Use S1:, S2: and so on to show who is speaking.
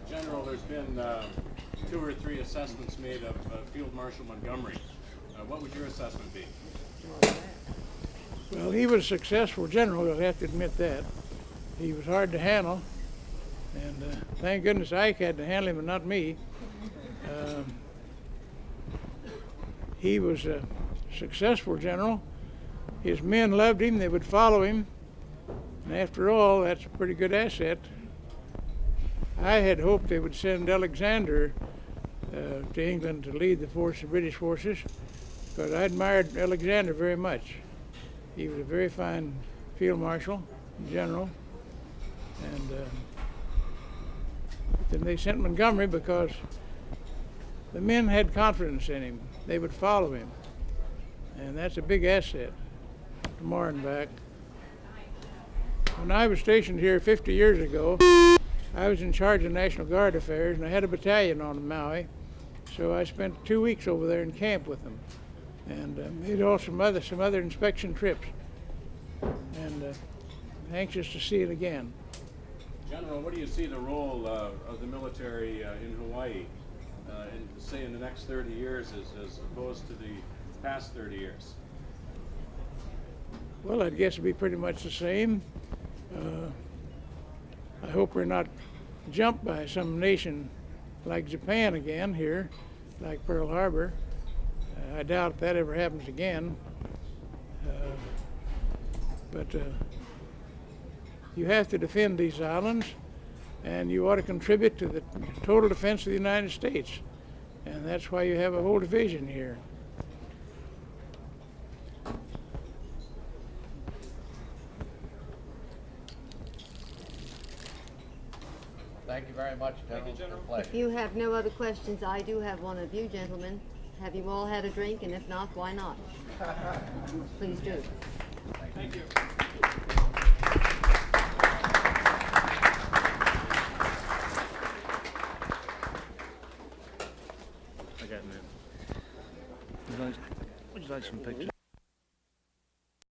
S1: General, there's been 2 or 3 assessments made of Field Marshal Montgomery. What would your assessment be?
S2: Well, he was a successful general, I'll have to admit that. He was hard to handle, and thank goodness Ike had to handle him and not me. He was a successful general. His men loved him, they would follow him, and after all, that's a pretty good asset. I had hoped they would send Alexander to England to lead the British forces, but I admired Alexander very much. He was a very fine field marshal, general, and then they sent Montgomery because the men had confidence in him. They would follow him, and that's a big asset to Martinbach. When I was stationed here 50 years ago, I was in charge of National Guard affairs, and I had a battalion on Maui, so I spent 2 weeks over there in camp with them, and made also some other inspection trips, and anxious to see it again.
S1: General, what do you see the role of the military in Hawaii, say in the next 30 years as opposed to the past 30 years?
S2: Well, I'd guess it'd be pretty much the same. I hope we're not jumped by some nation like Japan again here, like Pearl Harbor. I doubt if that ever happens again. But you have to defend these islands, and you ought to contribute to the total defense of the United States. And that's why you have a whole division here.
S3: Thank you very much, General. It's been a pleasure.
S4: If you have no other questions, I do have one of you gentlemen. Have you all had a drink? And if not, why not? Please do.
S1: Thank you.
S5: I got it. Would you like some pictures?